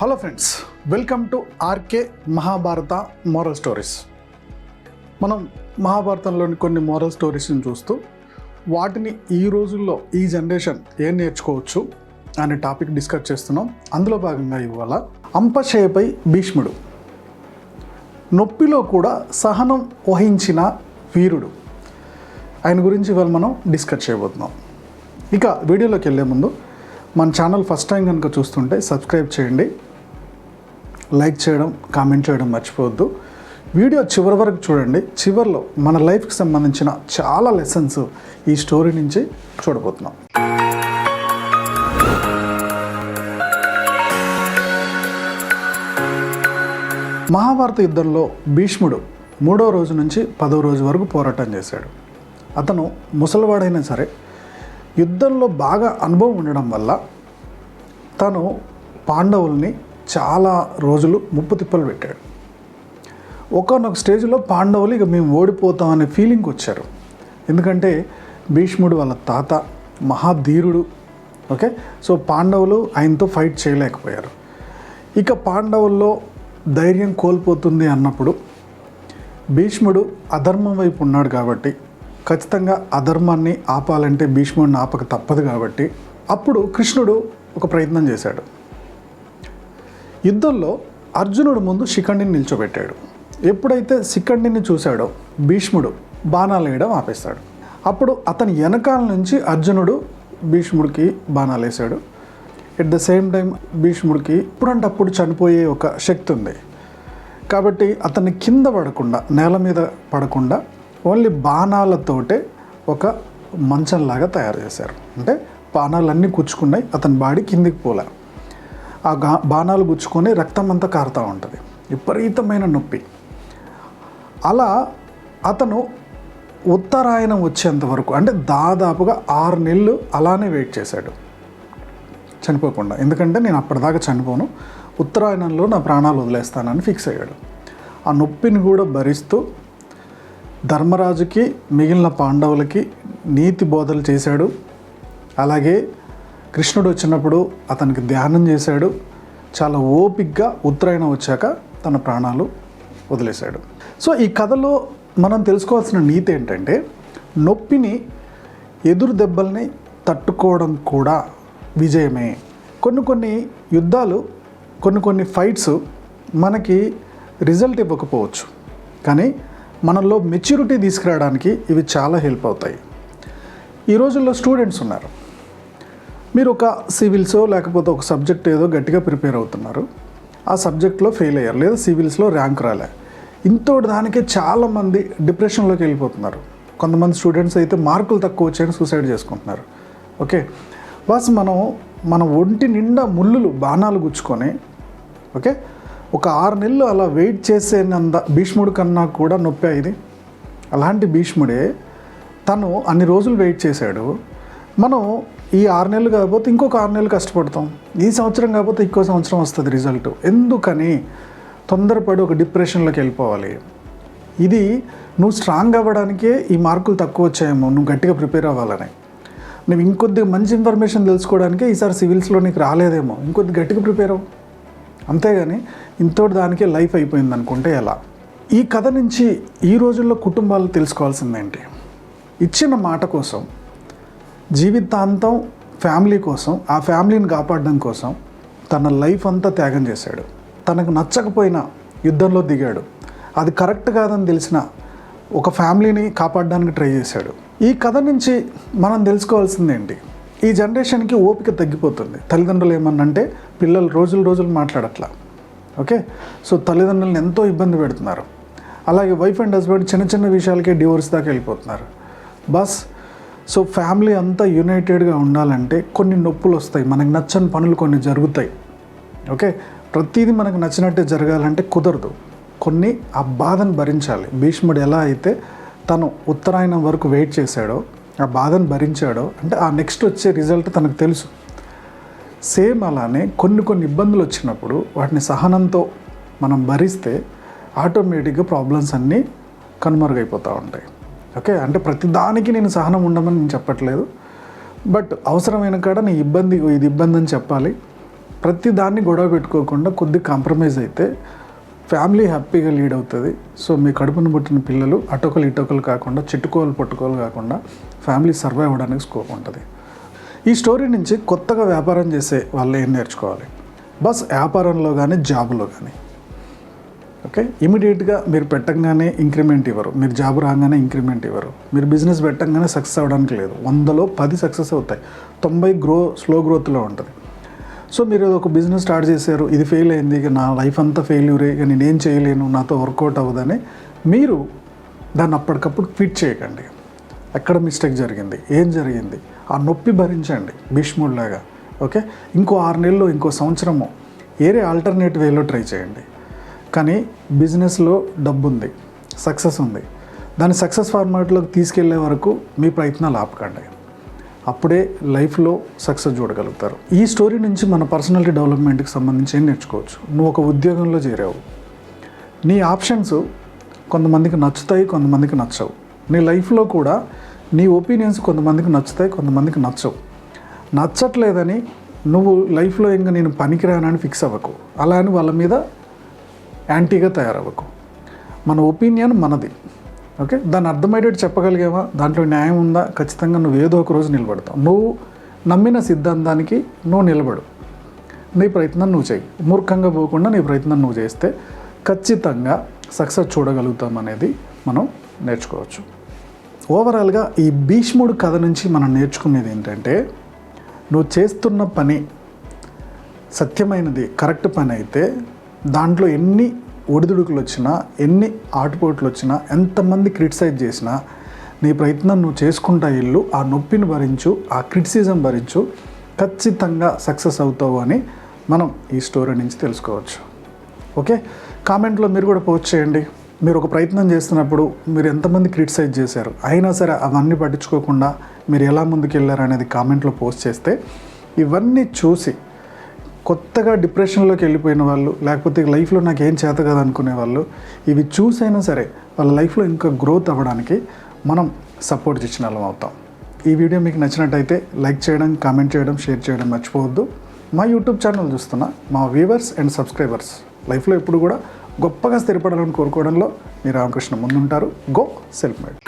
Hello friends, welcome to RK Mahabharata moral stories. మనం మహాభారతంలోని కొన్ని మోరల్ స్టోరీస్ని చూస్తూ వాటిని ఈ రోజుల్లో ఈ జనరేషన్ ఏం నేర్చుకోవచ్చు అనే టాపిక్ డిస్కస్ చేస్తున్నాం. అందులో భాగంగా ఇవాళ అంపశయ్యపై భీష్ముడు, నొప్పిలో కూడా సహనం వహించిన వీరుడు, ఆయన గురించి ఇవాళ మనం డిస్కస్ చేయబోతున్నాం. ఇక వీడియోలోకి వెళ్ళే ముందు మన ఛానల్ ఫస్ట్ టైం కనుక చూస్తుంటే సబ్స్క్రైబ్ చేయండి, లైక్ చేయడం, కామెంట్ చేయడం మర్చిపోవద్దు. వీడియో చివరి వరకు చూడండి. చివరిలో మన లైఫ్కి సంబంధించిన చాలా లెసన్స్ ఈ స్టోరీ నుంచి చూడబోతున్నాం. మహాభారత యుద్ధంలో భీష్ముడు 3వ రోజు నుంచి 10వ రోజు వరకు పోరాటం చేశాడు. అతను ముసలివాడైనా సరే యుద్ధంలో బాగా అనుభవం ఉండడం వల్ల తను పాండవుల్ని చాలా రోజులు ముప్పు తిప్పలు పెట్టాడు. ఒకనొక స్టేజ్లో పాండవులు ఇక మేము ఓడిపోతాం అనే ఫీలింగ్ వచ్చారు. ఎందుకంటే భీష్ముడు వాళ్ళ తాత మహాధీరుడు. ఓకే, సో పాండవులు ఆయనతో ఫైట్ చేయలేకపోయారు. ఇక పాండవుల్లో ధైర్యం కోల్పోతుంది అన్నప్పుడు భీష్ముడు అధర్మం వైపు ఉన్నాడు కాబట్టి, ఖచ్చితంగా అధర్మాన్ని ఆపాలంటే భీష్ముడిని ఆపక తప్పదు కాబట్టి అప్పుడు కృష్ణుడు ఒక ప్రయత్నం చేశాడు. యుద్ధంలో అర్జునుడు ముందు శిఖండిని నిల్చోబెట్టాడు. ఎప్పుడైతే శిఖండిని చూశాడో భీష్ముడు బాణాలు వేయడం ఆపేస్తాడు. అప్పుడు అతని వెనకాల నుంచి అర్జునుడు భీష్ముడికి బాణాలు వేశాడు. ఎట్ ద సేమ్ టైం భీష్ముడికి ఇప్పుడంటప్పుడు చనిపోయే ఒక శక్తి ఉంది కాబట్టి అతన్ని కింద పడకుండా, నేల మీద పడకుండా ఓన్లీ బాణాలతోటే ఒక మంచంలాగా తయారు చేశారు. అంటే బాణాలన్నీ గుచ్చుకున్నాయి, అతని బాడీ కిందికి పోలే. ఆ బాణాలు గుచ్చుకొని రక్తం అంతా కారుతూ ఉంటుంది, విపరీతమైన నొప్పి. అలా అతను ఉత్తరాయణం వచ్చేంత వరకు, అంటే దాదాపుగా 6 నెలలు అలానే వెయిట్ చేశాడు చనిపోకుండా. ఎందుకంటే నేను అప్పటిదాకా చనిపోను, ఉత్తరాయణంలో నా ప్రాణాలు వదిలేస్తానని ఫిక్స్ అయ్యాడు. ఆ నొప్పిని కూడా భరిస్తూ ధర్మరాజుకి, మిగిలిన పాండవులకి నీతి బోధలు చేశాడు. అలాగే కృష్ణుడు వచ్చినప్పుడు అతనికి ధ్యానం చేశాడు. చాలా ఓపిక్గా ఉత్తరాయణం వచ్చాక తన ప్రాణాలు వదిలేశాడు. సో ఈ కథలో మనం తెలుసుకోవాల్సిన నీతి ఏంటంటే, నొప్పిని, ఎదురు దెబ్బల్ని తట్టుకోవడం కూడా విజయమే. కొన్ని యుద్ధాలు, కొన్ని ఫైట్స్ మనకి రిజల్ట్ ఇవ్వకపోవచ్చు, కానీ మనలో మెచ్యూరిటీ తీసుకురావడానికి ఇవి చాలా హెల్ప్ అవుతాయి. ఈ రోజుల్లో స్టూడెంట్స్ ఉన్నారు, మీరు ఒక సివిల్సో లేకపోతే ఒక సబ్జెక్ట్ ఏదో గట్టిగా ప్రిపేర్ అవుతున్నారు, ఆ సబ్జెక్ట్లో ఫెయిల్ అయ్యారు, లేదా సివిల్స్లో ర్యాంక్ రాలే. ఇంతోటి దానికే చాలామంది డిప్రెషన్లోకి వెళ్ళిపోతున్నారు. కొంతమంది స్టూడెంట్స్ అయితే మార్కులు తక్కువ వచ్చాయని సూసైడ్ చేసుకుంటున్నారు. ఓకే, బస్ మన ఒంటి నిండా ముళ్ళులు, బాణాలు గుచ్చుకొని, ఓకే, ఒక 6 నెలలు అలా వెయిట్ చేసేనంత భీష్ముడి కన్నా కూడా నొప్పి అయింది. అలాంటి భీష్ముడే తను అన్ని రోజులు వెయిట్ చేశాడు. మనం ఈ 6 నెలలు కాకపోతే ఇంకొక 6 నెలలు కష్టపడతాం, ఈ సంవత్సరం కాకపోతే ఇంకో సంవత్సరం వస్తుంది రిజల్ట్. ఎందుకని తొందరపడి ఒక డిప్రెషన్లోకి వెళ్ళిపోవాలి? ఇది నువ్వు స్ట్రాంగ్ అవ్వడానికే ఈ మార్కులు తక్కువ వచ్చాయేమో, నువ్వు గట్టిగా ప్రిపేర్ అవ్వాలని. నువ్వు ఇంకొద్దిగా మంచి ఇన్ఫర్మేషన్ తెలుసుకోవడానికే ఈసారి సివిల్స్లో నీకు రాలేదేమో, ఇంకొద్ది గట్టిగా ప్రిపేర్ అవ్వు. అంతేగాని ఇంతోటి దానికే లైఫ్ అయిపోయింది అనుకుంటే ఎలా? ఈ కథ నుంచి ఈ రోజుల్లో కుటుంబాలు తెలుసుకోవాల్సిందేంటి? ఇచ్చిన మాట కోసం జీవితాంతం ఫ్యామిలీ కోసం, ఆ ఫ్యామిలీని కాపాడడం కోసం తన లైఫ్ అంతా త్యాగం చేశాడు. తనకు నచ్చకపోయినా యుద్ధంలో దిగాడు. అది కరెక్ట్ కాదని తెలిసిన ఒక ఫ్యామిలీని కాపాడడానికి ట్రై చేశాడు. ఈ కథ నుంచి మనం తెలుసుకోవాల్సింది ఏంటి? ఈ జనరేషన్కి ఓపిక తగ్గిపోతుంది. తల్లిదండ్రులు ఏమన్నంటే పిల్లలు రోజులు మాట్లాడట్లా. ఓకే, సో తల్లిదండ్రులను ఎంతో ఇబ్బంది పెడుతున్నారు. అలాగే వైఫ్ అండ్ హస్బెండ్ చిన్న విషయాలకే డివోర్స్ దాకా వెళ్ళిపోతున్నారు. బస్ సో ఫ్యామిలీ అంతా యునైటెడ్గా ఉండాలంటే కొన్ని నొప్పులు వస్తాయి, మనకు నచ్చని పనులు కొన్ని జరుగుతాయి. ఓకే, ప్రతిదీ మనకు నచ్చినట్టే జరగాలంటే కుదరదు. కొన్ని ఆ బాధను భరించాలి. భీష్ముడు ఎలా అయితే తను ఉత్తరాయణం వరకు వెయిట్ చేశాడో, ఆ బాధను భరించాడో, అంటే ఆ నెక్స్ట్ వచ్చే రిజల్ట్ తనకు తెలుసు. సేమ్ అలానే కొన్ని ఇబ్బందులు వచ్చినప్పుడు వాటిని సహనంతో మనం భరిస్తే ఆటోమేటిక్గా ప్రాబ్లమ్స్ అన్నీ కనుమరుగైపోతూ ఉంటాయి. ఓకే, అంటే ప్రతిదానికి నేను సహనం ఉండమని నేను చెప్పట్లేదు, బట్ అవసరమైన కాడ నీ ఇబ్బంది, ఇది ఇబ్బంది అని చెప్పాలి. ప్రతి దాన్ని గొడవ పెట్టుకోకుండా కొద్ది కాంప్రమైజ్ అయితే ఫ్యామిలీ హ్యాపీగా లీడ్ అవుతుంది. సో మీ కడుపును పుట్టిన పిల్లలు అటొకలు ఇటొకలు కాకుండా చిట్టుకోలు పట్టుకోలు కాకుండా ఫ్యామిలీ సర్వైవ్ అవ్వడానికి స్కోప్ ఉంటుంది. ఈ స్టోరీ నుంచి కొత్తగా వ్యాపారం చేసే వాళ్ళు ఏం నేర్చుకోవాలి? బస్ వ్యాపారంలో కానీ జాబులో కానీ ఓకే, ఇమీడియట్గా మీరు పెట్టంగానే ఇంక్రిమెంట్ ఇవ్వరు, మీరు జాబ్ రాగానే ఇంక్రిమెంట్ ఇవ్వరు, మీరు బిజినెస్ పెట్టంగానే సక్సెస్ అవ్వడానికి లేదు. 100లో 10 సక్సెస్ అవుతాయి, 90 స్లో గ్రోత్లో ఉంటుంది. సో మీరు ఒక బిజినెస్ స్టార్ట్ చేశారు, ఇది ఫెయిల్ అయింది, ఇక నా లైఫ్ అంతా ఫెయిల్యూరే, ఇక నేనేం చేయలేను, నాతో వర్కౌట్ అవ్వదని మీరు దాన్ని అప్పటికప్పుడు క్విట్ చేయకండి. ఎక్కడ మిస్టేక్ జరిగింది, ఏం జరిగింది, ఆ నొప్పి భరించండి భీష్ముడిలాగా. ఓకే, ఇంకో 6 నెలలు, ఇంకో సంవత్సరము వేరే ఆల్టర్నేట్ వేలో ట్రై చేయండి. కానీ బిజినెస్లో డబ్బు ఉంది, సక్సెస్ ఉంది, దాన్ని సక్సెస్ ఫార్మాట్లోకి తీసుకెళ్లే వరకు మీ ప్రయత్నాలు ఆపకండి. అప్పుడే లైఫ్లో సక్సెస్ చూడగలుగుతారు. ఈ స్టోరీ నుంచి మన పర్సనాలిటీ డెవలప్మెంట్కి సంబంధించి ఏం నేర్చుకోవచ్చు? నువ్వు ఒక ఉద్యోగంలో చేరావు, నీ ఆప్షన్స్ కొంతమందికి నచ్చుతాయి, కొంతమందికి నచ్చవు. నీ లైఫ్లో కూడా నీ ఒపీనియన్స్ కొంతమందికి నచ్చుతాయి, కొంతమందికి నచ్చవు. నచ్చట్లేదని నువ్వు లైఫ్లో ఇంకా నేను పనికిరానని ఫిక్స్ అవ్వకు, అలా అని వాళ్ళ మీద యాంటీగా తయారవ్వకు. మన ఒపీనియన్ మనది. ఓకే, దాన్ని అర్థమయ్యేటట్టు చెప్పగలిగావా, దాంట్లో న్యాయం ఉందా, ఖచ్చితంగా నువ్వు ఏదో ఒక రోజు నిలబడతావు. నువ్వు నమ్మిన సిద్ధాంతానికి నువ్వు నిలబడు, నీ ప్రయత్నం నువ్వు చేయి. మూర్ఖంగా పోకుండా నీ ప్రయత్నం నువ్వు చేస్తే ఖచ్చితంగా సక్సెస్ చూడగలుగుతాం అనేది మనం నేర్చుకోవచ్చు. ఓవరాల్గా ఈ భీష్ముడు కథ నుంచి మనం నేర్చుకునేది ఏంటంటే, నువ్వు చేస్తున్న పని సత్యమైనది, కరెక్ట్ పని అయితే దాంట్లో ఎన్ని ఒడిదుడుకులు వచ్చినా, ఎన్ని ఆటుపోట్లు వచ్చినా, ఎంతమంది క్రిటిసైజ్ చేసినా నీ ప్రయత్నం నువ్వు చేసుకుంటా ఇల్లు, ఆ నొప్పిని భరించు, ఆ క్రిటిసిజం భరించు, ఖచ్చితంగా సక్సెస్ అవుతావు అని మనం ఈ స్టోరీ నుంచి తెలుసుకోవచ్చు. ఓకే, కామెంట్లో మీరు కూడా పోస్ట్ చేయండి. మీరు ఒక ప్రయత్నం చేస్తున్నప్పుడు మీరు ఎంతమంది క్రిటిసైజ్ చేశారు, అయినా సరే అవన్నీ పట్టించుకోకుండా మీరు ఎలా ముందుకు వెళ్ళారు అనేది కామెంట్లో పోస్ట్ చేస్తే, ఇవన్నీ చూసి కొత్తగా డిప్రెషన్లోకి వెళ్ళిపోయిన వాళ్ళు, లేకపోతే లైఫ్లో నాకు ఏం చేత కదా అనుకునే వాళ్ళు, ఇవి చూసైనా సరే వాళ్ళ లైఫ్లో ఇంకా గ్రోత్ అవ్వడానికి మనం సపోర్ట్ ఇచ్చిన వాళ్ళం అవుతాం. ఈ వీడియో మీకు నచ్చినట్టయితే లైక్ చేయడం, కామెంట్ చేయడం, షేర్ చేయడం మర్చిపోవద్దు. మా యూట్యూబ్ ఛానల్ చూస్తున్న మా వ్యూవర్స్ అండ్ సబ్స్క్రైబర్స్ లైఫ్లో ఎప్పుడు కూడా గొప్పగా స్థిరపడాలని కోరుకోవడంలో మీ రామకృష్ణ ముందుంటారు. Go self made.